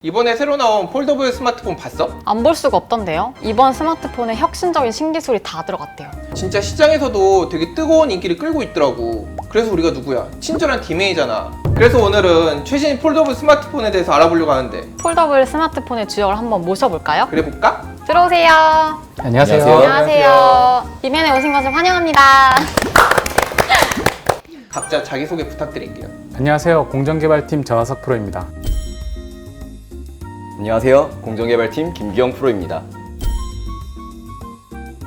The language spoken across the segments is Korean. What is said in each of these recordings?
이번에 새로 나온 폴더블 스마트폰 봤어? 안 볼 수가 없던데요? 이번 스마트폰에 혁신적인 신기술이 다 들어갔대요. 진짜 시장에서도 되게 뜨거운 인기를 끌고 있더라고. 그래서 우리가 누구야? 친절한 디메이잖아. 그래서 오늘은 최신 폴더블 스마트폰에 대해서 알아보려고 하는데 폴더블 스마트폰의 주역을 한번 모셔볼까요? 그래 볼까? 들어오세요. 안녕하세요. 안녕하세요. 이면에 오신 것을 환영합니다. 각자 자기소개 부탁드릴게요. 안녕하세요. 공정개발팀 전화석 프로입니다. 안녕하세요. 공정개발팀 김기영 프로입니다.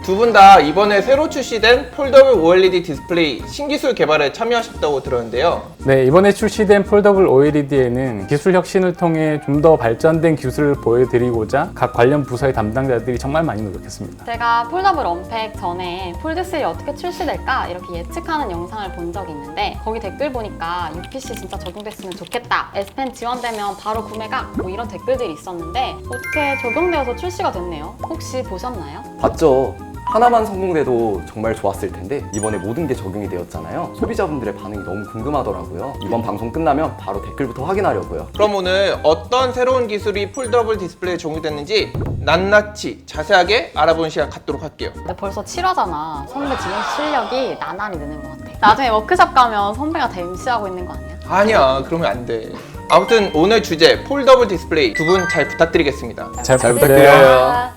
두 분 다 이번에 새로 출시된 폴더블 OLED 디스플레이 신기술 개발에 참여하셨다고 들었는데요. 네, 이번에 출시된 폴더블 OLED에는 기술 혁신을 통해 좀 더 발전된 기술을 보여드리고자 각 관련 부서의 담당자들이 정말 많이 노력했습니다. 제가 폴더블 언팩 전에 폴드3 어떻게 출시될까 이렇게 예측하는 영상을 본 적이 있는데 거기 댓글 보니까 UPC 진짜 적용됐으면 좋겠다, S펜 지원되면 바로 구매가 뭐 이런 댓글들이 있었는데 어떻게 적용되어서 출시가 됐네요. 혹시 보셨나요? 봤죠? 하나만 성공돼도 정말 좋았을 텐데 이번에 모든 게 적용이 되었잖아요. 소비자분들의 반응이 너무 궁금하더라고요. 이번 방송 끝나면 바로 댓글부터 확인하려고요. 그럼 오늘 어떤 새로운 기술이 폴더블 디스플레이에 적용됐는지 낱낱이 자세하게 알아보는 시간 갖도록 할게요. 근데 벌써 7화잖아. 선배 지금 실력이 나날이 느는 것 같아. 나중에 워크숍 가면 선배가 다 MC하고 있는 거 아니야? 아니야, 그러면 안 돼. 아무튼 오늘 주제 폴더블 디스플레이 두 분 잘 부탁드리겠습니다. 잘 부탁드려요.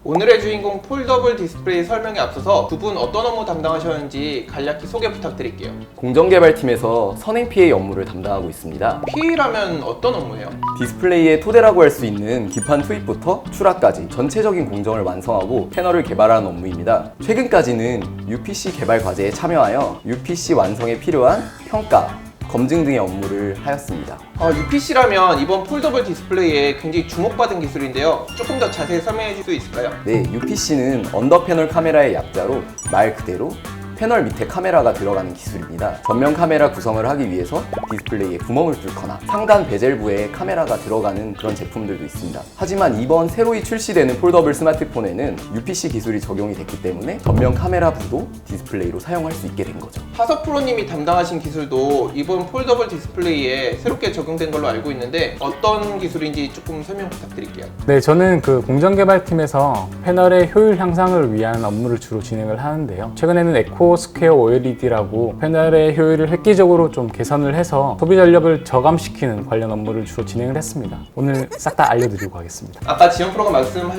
오늘의 주인공 폴더블 디스플레이 설명에 앞서서 두 분 어떤 업무 담당하셨는지 간략히 소개 부탁드릴게요. 공정개발팀에서 선행 PA 업무를 담당하고 있습니다. PA라면 어떤 업무예요? 디스플레이의 토대라고 할 수 있는 기판 투입부터 출하까지 전체적인 공정을 완성하고 패널을 개발하는 업무입니다. 최근까지는 UPC 개발 과제에 참여하여 UPC 완성에 필요한 평가, 검증 등의 업무를 하였습니다. UPC라면 이번 폴더블 디스플레이에 굉장히 주목받은 기술인데요. 조금 더 자세히 설명해 줄 수 있을까요? 네, UPC는 언더 패널 카메라의 약자로 말 그대로 패널 밑에 카메라가 들어가는 기술입니다. 전면 카메라 구성을 하기 위해서 디스플레이에 구멍을 뚫거나 상단 베젤부에 카메라가 들어가는 그런 제품들도 있습니다. 하지만 이번 새로이 출시되는 폴더블 스마트폰에는 UPC 기술이 적용이 됐기 때문에 전면 카메라 부도 디스플레이로 사용할 수 있게 된 거죠. 하석 프로님이 담당하신 기술도 이번 폴더블 디스플레이에 새롭게 적용된 걸로 알고 있는데 어떤 기술인지 조금 설명 부탁드릴게요. 네, 저는 그 공정개발팀에서 패널의 효율 향상을 위한 업무를 주로 진행을 하는데요. 최근에는 에코 스퀘어 OLED라고 패널의 효율을 획기적으로 좀 개선을 해서 소비 전력을 저감시키는 관련 업무를 주로 진행을 했습니다. 오늘 싹 다 알려드리고 가겠습니다. 아까 지영 프로가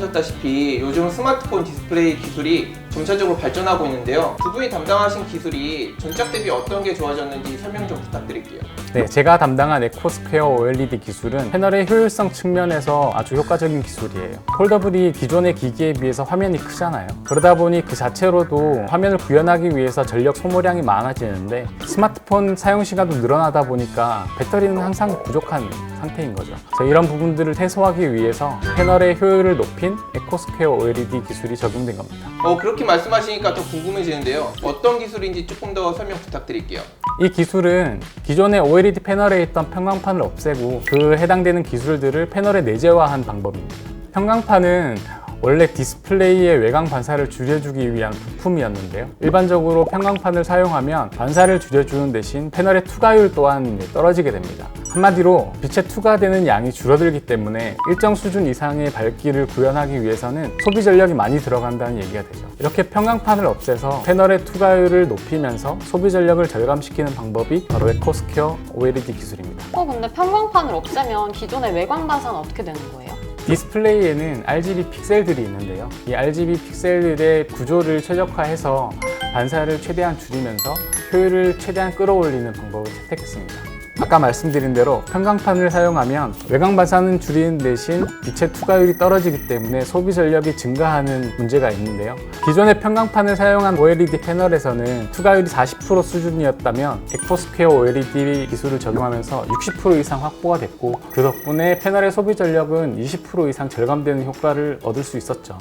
말씀하셨다시피 요즘 스마트폰 디스플레이 기술이 점차적으로 발전하고 있는데요. 두 분이 담당하신 기술이 전작 대비 어떤 게 좋아졌는지 설명 좀 부탁드릴게요. 네, 제가 담당한 에코스퀘어 OLED 기술은 패널의 효율성 측면에서 아주 효과적인 기술이에요. 폴더블이 기존의 기기에 비해서 화면이 크잖아요. 그러다 보니 그 자체로도 화면을 구현하기 위해서 전력 소모량이 많아지는데 스마트폰 사용 시간도 늘어나다 보니까 배터리는 항상 부족한 상태인 거죠. 그래서 이런 부분들을 해소하기 위해서 패널의 효율을 높인 에코스퀘어 OLED 기술이 적용된 겁니다. 그렇게 말씀하시니까 더 궁금해지는데요. 어떤 기술인지 조금 더 설명 부탁드릴게요. 이 기술은 기존의 OLED 패널에 있던 평광판을 없애고 그 해당되는 기술들을 패널에 내재화한 방법입니다. 평광판은 원래 디스플레이의 외곽 반사를 줄여주기 위한 부품이었는데요. 일반적으로 평광판을 사용하면 반사를 줄여주는 대신 패널의 투과율 또한 떨어지게 됩니다. 한마디로 빛에 투과되는 양이 줄어들기 때문에 일정 수준 이상의 밝기를 구현하기 위해서는 소비 전력이 많이 들어간다는 얘기가 되죠. 이렇게 평광판을 없애서 패널의 투과율을 높이면서 소비 전력을 절감시키는 방법이 바로 에코스퀘어 OLED 기술입니다. 근데 평광판을 없애면 기존의 외곽 반사는 어떻게 되는 거예요? 디스플레이에는 RGB 픽셀들이 있는데요. 이 RGB 픽셀들의 구조를 최적화해서 반사를 최대한 줄이면서 효율을 최대한 끌어올리는 방법을 채택했습니다. 아까 말씀드린 대로 평광판을 사용하면 외곽 반사는 줄이는 대신 빛의 투과율이 떨어지기 때문에 소비 전력이 증가하는 문제가 있는데요. 기존의 평광판을 사용한 OLED 패널에서는 투과율이 40% 수준이었다면 에코스퀘어 OLED 기술을 적용하면서 60% 이상 확보가 됐고 그 덕분에 패널의 소비 전력은 20% 이상 절감되는 효과를 얻을 수 있었죠.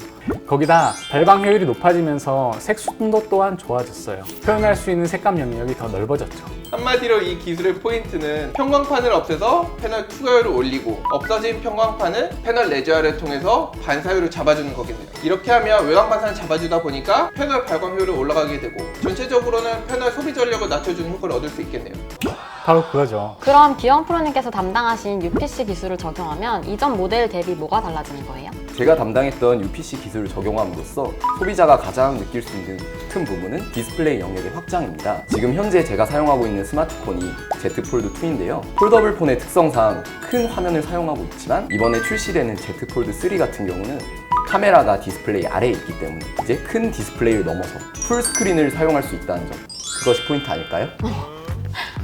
거기다 발광 효율이 높아지면서 색순도 또한 좋아졌어요. 표현할 수 있는 색감 영역이 더 넓어졌죠. 한마디로 이 기술의 포인트는 평광판을 없애서 패널 투과율을 올리고 없어진 평광판을 패널 내재화를 통해서 반사율을 잡아주는 거겠네요. 이렇게 하면 외곽 반사를 잡아주다 보니까 패널 발광 효율이 올라가게 되고 전체적으로는 패널 소비 전력을 낮춰주는 효과를 얻을 수 있겠네요. 바로 그거죠. 그럼 기영 프로님께서 담당하신 UPC 기술을 적용하면 이전 모델 대비 뭐가 달라지는 거예요? 제가 담당했던 UPC 기술을 적용함으로써 소비자가 가장 느낄 수 있는 큰 부분은 디스플레이 영역의 확장입니다. 지금 현재 제가 사용하고 있는 스마트폰이 Z 폴드 2인데요. 폴더블 폰의 특성상 큰 화면을 사용하고 있지만 이번에 출시되는 Z 폴드 3 같은 경우는 카메라가 디스플레이 아래에 있기 때문에 이제 큰 디스플레이를 넘어서 풀 스크린을 사용할 수 있다는 점, 그것이 포인트 아닐까요?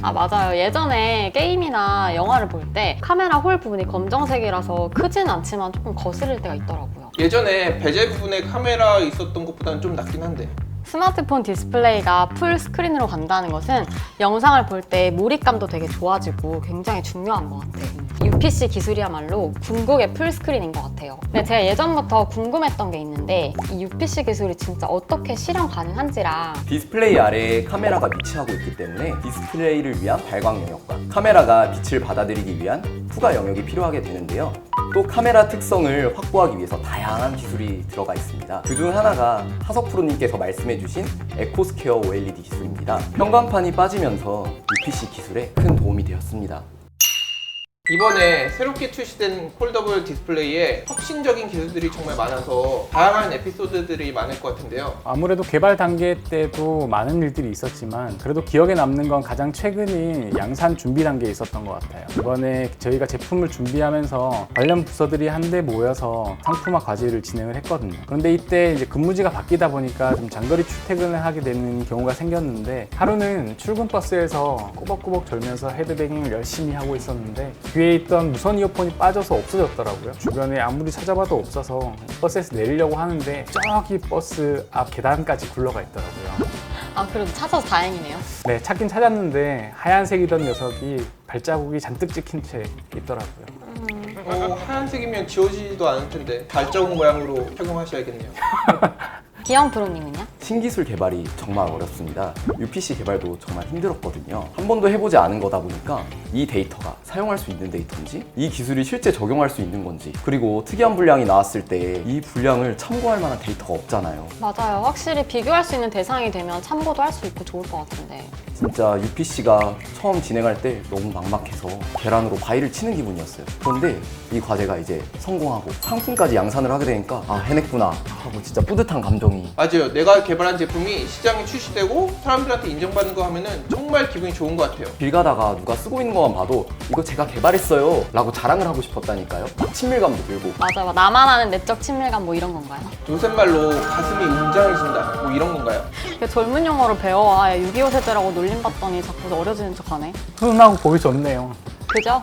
아 맞아요. 예전에 게임이나 영화를 볼 때 카메라 홀 부분이 검정색이라서 크진 않지만 조금 거슬릴 때가 있더라고요. 예전에 베젤 부분에 카메라 있었던 것보다는 좀 낫긴 한데 스마트폰 디스플레이가 풀 스크린으로 간다는 것은 영상을 볼 때 몰입감도 되게 좋아지고 굉장히 중요한 것 같아요. UPC 기술이야말로 궁극의 풀 스크린인 것 같아요. 근데 제가 예전부터 궁금했던 게 있는데 이 UPC 기술이 진짜 어떻게 실현 가능한지랑 디스플레이 아래에 카메라가 위치하고 있기 때문에 디스플레이를 위한 발광 영역과 카메라가 빛을 받아들이기 위한 후가 영역이 필요하게 되는데요. 또 카메라 특성을 확보하기 위해서 다양한 기술이 들어가 있습니다. 그중 하나가 하석 프로님께서 말씀해주신 에코스퀘어 OLED 기술입니다. 형광판이 빠지면서 UPC 기술에 큰 도움이 되었습니다. 이번에 새롭게 출시된 폴더블 디스플레이에 혁신적인 기술들이 정말 많아서 다양한 에피소드들이 많을 것 같은데요. 아무래도 개발 단계 때도 많은 일들이 있었지만 그래도 기억에 남는 건 가장 최근인 양산 준비 단계에 있었던 것 같아요. 이번에 저희가 제품을 준비하면서 관련 부서들이 한데 모여서 상품화 과제를 진행을 했거든요. 그런데 이때 이제 근무지가 바뀌다 보니까 좀 장거리 출퇴근을 하게 되는 경우가 생겼는데 하루는 출근 버스에서 꾸벅꾸벅 졸면서 헤드뱅잉을 열심히 하고 있었는데 뒤에 있던 무선 이어폰이 빠져서 없어졌더라고요. 주변에 아무리 찾아봐도 없어서 버스에서 내리려고 하는데 저기 버스 앞 계단까지 굴러가 있더라고요. 아 그래도 찾아서 다행이네요. 네, 찾긴 찾았는데 하얀색이던 녀석이 발자국이 잔뜩 찍힌 채 있더라고요. 하얀색이면 지워지지도 않을 텐데 발자국 모양으로 착용하셔야겠네요. 기영 프로님은요? 신기술 개발이 정말 어렵습니다. UPC 개발도 정말 힘들었거든요. 한 번도 해보지 않은 거다 보니까 이 데이터가 사용할 수 있는 데이터인지 이 기술이 실제 적용할 수 있는 건지 그리고 특이한 분량이 나왔을 때 이 분량을 참고할 만한 데이터가 없잖아요. 맞아요. 확실히 비교할 수 있는 대상이 되면 참고도 할 수 있고 좋을 것 같은데. 진짜 UPC가 처음 진행할 때 너무 막막해서 계란으로 바위를 치는 기분이었어요. 그런데 이 과제가 이제 성공하고 상품까지 양산을 하게 되니까 아 해냈구나 하고 진짜 뿌듯한 감정이. 맞아요. 내가 개발한 제품이 시장에 출시되고 사람들한테 인정받는 거 하면은 정말 기분이 좋은 것 같아요. 길 가다가 누가 쓰고 있는 것만 봐도 이거 제가 개발했어요 라고 자랑을 하고 싶었다니까요. 막 친밀감도 들고. 맞아요. 나만 아는 내적 친밀감 뭐 이런 건가요? 요새 말로 가슴이 웅장해진다 뭐 이런 건가요? 이게 젊은 용어로 배워와 6.25 세대라고 놀림받더니 자꾸 어려지는 척하네. 훈훈하고 보기 좋네요. 그죠?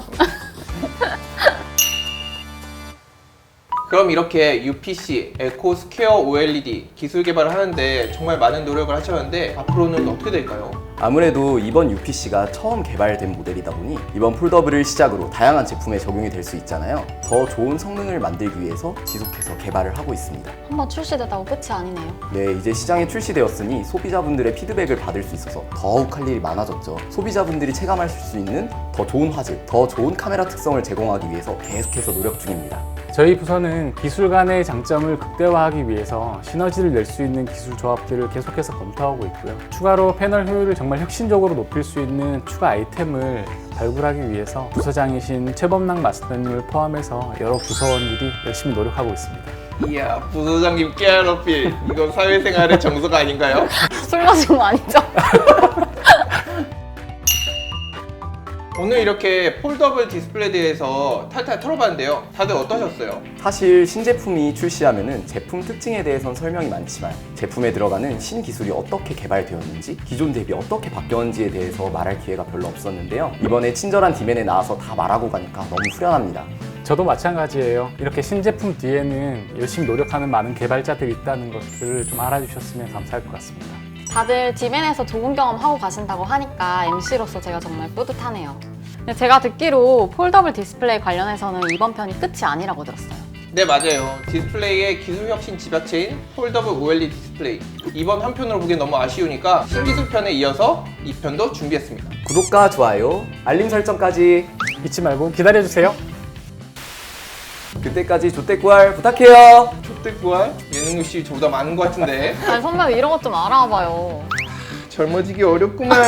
그럼 이렇게 UPC, 에코 스퀘어 OLED 기술 개발을 하는데 정말 많은 노력을 하셨는데 앞으로는 어떻게 될까요? 아무래도 이번 UPC가 처음 개발된 모델이다 보니 이번 폴더블을 시작으로 다양한 제품에 적용이 될 수 있잖아요. 더 좋은 성능을 만들기 위해서 지속해서 개발을 하고 있습니다. 한번 출시됐다고 끝이 아니네요. 네, 이제 시장에 출시되었으니 소비자분들의 피드백을 받을 수 있어서 더욱 할 일이 많아졌죠. 소비자분들이 체감하실 수 있는 더 좋은 화질, 더 좋은 카메라 특성을 제공하기 위해서 계속해서 노력 중입니다. 저희 부서는 기술 간의 장점을 극대화하기 위해서 시너지를 낼 수 있는 기술 조합들을 계속해서 검토하고 있고요. 추가로 패널 효율을 정말 혁신적으로 높일 수 있는 추가 아이템을 발굴하기 위해서 부서장이신 최범락 마스터님을 포함해서 여러 부서원들이 열심히 노력하고 있습니다. 이야, 부소장님 깨알 어필. 이건 사회생활의 정석 아닌가요? 술 마신 거 아니죠? 오늘 이렇게 폴더블 디스플레이에 대해서 탈탈 털어봤는데요. 다들 어떠셨어요? 사실 신제품이 출시하면은 제품 특징에 대해선 설명이 많지만 제품에 들어가는 신기술이 어떻게 개발되었는지 기존 대비 어떻게 바뀌었는지에 대해서 말할 기회가 별로 없었는데요. 이번에 친절한 디맨에 나와서 다 말하고 가니까 너무 후련합니다. 저도 마찬가지예요. 이렇게 신제품 뒤에는 열심히 노력하는 많은 개발자들이 있다는 것을 좀 알아주셨으면 감사할 것 같습니다. 다들 디맨에서 좋은 경험 하고 가신다고 하니까 MC로서 제가 정말 뿌듯하네요. 근데 제가 듣기로 폴더블 디스플레이 관련해서는 이번 편이 끝이 아니라고 들었어요. 네, 맞아요. 디스플레이의 기술 혁신 집약체인 폴더블 OLED 디스플레이. 이번 한 편으로 보기엔 너무 아쉬우니까 신기술 편에 이어서 2편도 준비했습니다. 구독과 좋아요, 알림 설정까지 잊지 말고 기다려주세요. 그때까지 조태구알 부탁해요. 초대구할 예능유씨 저보다 많은 것 같은데 아니 선배 이런 것 좀 알아봐요. 젊어지기 어렵구만.